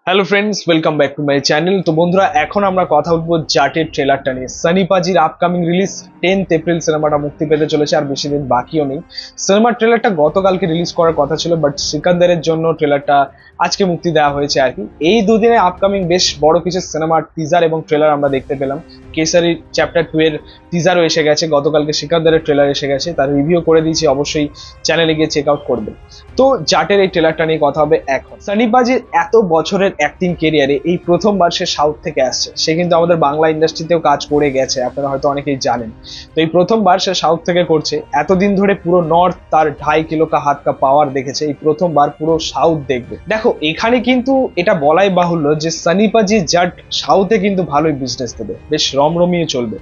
Hello friends, welcome back to my channel. তো বন্ধুরা, এখন আমরা কথা বলবো জাটের ট্রেলারটা নিয়ে। সানি পাজির আপকামিং রিলিজ 10th এপ্রিল সিনেমাটা মুক্তি পেতে চলেছে, আর বেশি দিন বাকিও নেই। সিনেমার ট্রেলারটা গতকালকে রিলিজ করার কথা ছিল, বাট সিকান্দারের জন্য ট্রেলারটা আজকে মুক্তি দেওয়া হয়েছে আর কি। এই দুদিনে আপকামিং বেশ বড় কিছু সিনেমার টিজার এবং ট্রেলার আমরা দেখতে পেলাম। কেসারি চ্যাপ্টার 2 এর টিজারও এসে গেছে, গতকালকে সিকান্দারের ট্রেলার এসে গেছে, তার রিভিউ করে দিয়েছি, অবশ্যই চ্যানেলে গিয়ে চেক আউট করবে। তো জাটের এই ট্রেলারটা নিয়ে কথা হবে এখন। সানি পাজির এত বছরের অ্যাক্টিং কেরিয়ারে এই প্রথমবার সে সাউথ থেকে আসছে। সে কিন্তু আমাদের বাংলা ইন্ডাস্ট্রিতেও কাজ করে গেছে, আপনারা হয়তো অনেকেই জানেন। তো এই প্রথমবার সে সাউথ থেকে করছে। এতদিন ধরে পুরো নর্থ তার 2.5 কিলো কা হাত কা পাওয়ার দেখেছে, এই প্রথমবার পুরো সাউথ দেখবে। দেখো, এখানে কিন্তু এটা বলাই বাহুল্য যে সানি পাজি জাট সাউথে কিন্তু ভালোই বিজনেস দেবে, বেশ রমরমিয়ে চলবে।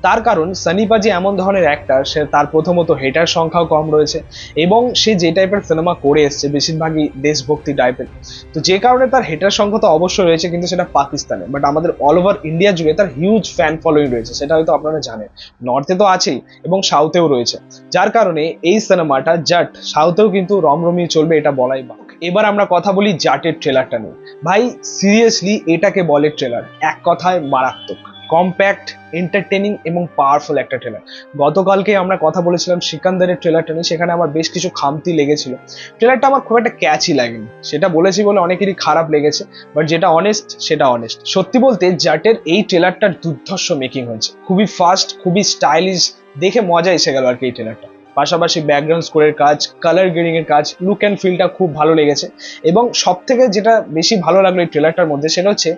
তার কারণ সানি পাজি এমন ধরনের অ্যাক্টার, সে তার প্রথমত হেটার সংখ্যাও কম রয়েছে, এবং সে যে টাইপের সিনেমা করে এসছে বেশিরভাগই দেশভক্তি টাইপের। তো যে কারণে তার হেটার সংখ্যা তো অবশ্যই রয়েছে, কিন্তু সেটা পাকিস্তানে। বাট আমাদের অল ওভার ইন্ডিয়া জুড়ে তার হিউজ ফ্যান ফলোইং রয়েছে, সেটা হয়তো আপনারা জানেন। নর্থে তো আছেই এবং সাউথেও রয়েছে, যার কারণে এই সিনেমাটা জাট সাউথেও কিন্তু রমরমিয়ে চলবে, এটা বলাই বাহুল্য। এবার আমরা কথা বলি জাটের ট্রেলারটা নিয়ে। ভাই সিরিয়াসলি এটাকে বলে ট্রেলার, এক কথায় মারাত্মক, কম্প্যাক্ট, এন্টারটেনিং এবং পাওয়ারফুল একটা ট্রেলার। গতকালকে আমরা কথা বলেছিলাম সিকান্দারের ট্রেলারটা নিয়ে, সেখানে আমার বেশ কিছু খামতি লেগেছিল। ট্রেলারটা আমার খুব একটা ক্যাচি লাগেনি, সেটা বলেছি বলে অনেকেরই খারাপ লেগেছে, বাট যেটা অনেস্ট সেটা অনেস্ট। সত্যি বলতে জাটের এই ট্রেলারটার দুর্ধর্ষ মেকিং হয়েছে, খুবই ফাস্ট, খুবই স্টাইলিশ, দেখে মজা এসে গেল আর কি এই ট্রেলারটা। পাশাপাশি ব্যাকগ্রাউন্ড স্কোরের কাজ, কালার গ্রেডিং এর কাজ, লুক অ্যান্ড ফিলটা খুব ভালো লেগেছে। এবং সব থেকে যেটা বেশি ভালো লাগলো এই ট্রেলারটার মধ্যে, সেটা হচ্ছে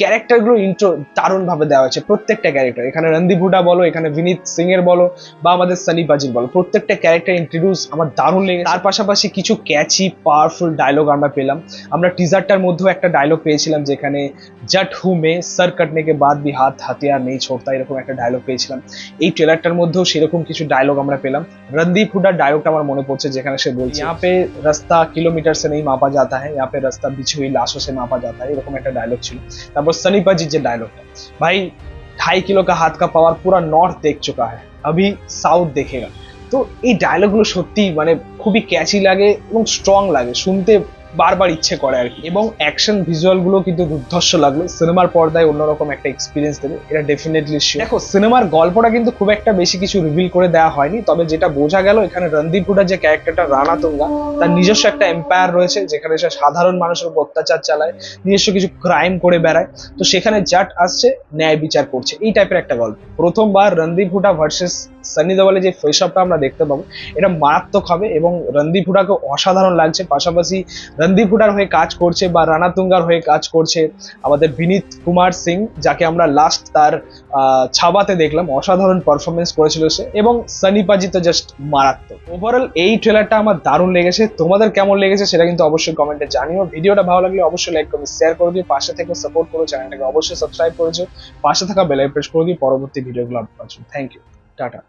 ক্যারেক্টারগুলো ইন্ট্রো দারুণ ভাবে দেওয়া হয়েছে। প্রত্যেকটা ক্যারেক্টার, এখানে রণদীপ হুডা বলো, এখানে বিনীত সিং এর বলো, বা আমাদের সানি পাজির বলো, প্রত্যেকটা ক্যারেক্টার ইন্ট্রোডিউস আমার দারুণ লেগেছে। তার পাশাপাশি কিছু ক্যাচি পাওয়ারফুল ডায়লগ আমরা পেলাম। আমরা টিজারটার মধ্যেও একটা ডায়লগ পেয়েছিলাম, যেখানে জট হু মে সর কাটনে কে বাদ ভি হাত হাতিয়ার নেই ছোড়তা, এরকম একটা ডায়লগ পেয়েছিলাম। এই ট্রেলারটার মধ্যেও সেরকম কিছু ডায়লগ আমরা পেলাম। রণদীপ হুডার ডায়লগটা আমার মনে পড়ছে, যেখানে সে বলছে यहाँ पे রাস্তা কিলোমিটার সে नहीं मापा जाता है, यहाँ पे রাস্তা बिछी हुई लाशों से मापा जाता है, এরকম একটা ডায়লগ ছিল। তারপর सनी पाजी যে ডায়লগটা, ভাই 2.5 किलो का हाथ का पावर पूरा नॉर्थ देख चुका है, अभी साउथ देखेगा। তো এই ডায়লগগুলো সত্যি মানে খুবই ক্যাচি লাগে এবং স্ট্রং লাগে, শুনতে বারবার ইচ্ছে করে আর কি। এবং অ্যাকশন ভিজুয়াল গুলো কিন্তু দুর্ধর্ষ লাগলো, সিনেমার পর্দায় অন্যরকম একটা এক্সপিরিয়েন্স দেবে, এটা ডেফিনেটলি শিওর। দেখো, সিনেমার গল্পটা কিন্তু খুব একটা বেশি কিছু রিভিল করে দেওয়া হয়নি, তবে যেটা বোঝা গেল, এখানে রণদীপ হুডার যে ক্যারেক্টারটা রানা তুঙ্গা, তার নিজস্ব একটা এম্পায়ার রয়েছে, যেখানে সে সাধারণ মানুষের উপর অত্যাচার চালায়, নিজস্ব কিছু ক্রাইম করে বেড়ায়। তো সেখানে জাট আসছে, ন্যায় বিচার করছে, এই টাইপের একটা গল্প। প্রথমবার রণদীপ হুডা ভার্সেস সানি দেওয়ালে যে ফেস অফটা আমরা দেখতে পাবো, এটা মারাত্মক হবে এবং রণদীপ হুডাকে অসাধারণ লাগছে। পাশাপাশি রণদীপ হুডার হয়ে কাজ করছে বা রানা তুঙ্গার হয়ে কাজ করছে আমাদের বিনীত কুমার সিং, যাকে আমরা লাস্ট তার ছাবাতে দেখলাম, অসাধারণ পারফরমেন্স করেছিল সে। এবং সানি পাজি তো জাস্ট মারাত্মক। ওভারঅল এই ট্রেলারটা আমার দারুণ লেগেছে। তোমাদের কেমন লেগেছে সেটা কিন্তু অবশ্যই কমেন্টে জানিও। ভিডিওটা ভালো লাগলে অবশ্যই লাইক করবে, শেয়ার করে দিও, পাশে থেকে সাপোর্ট করো, চ্যানেলটাকে অবশ্যই সাবস্ক্রাইব করেছো, পাশে থাকা বেল আইকন প্রেস করে দিও পরবর্তী ভিডিওগুলো আপলোড করার জন্য। Thank you, tata.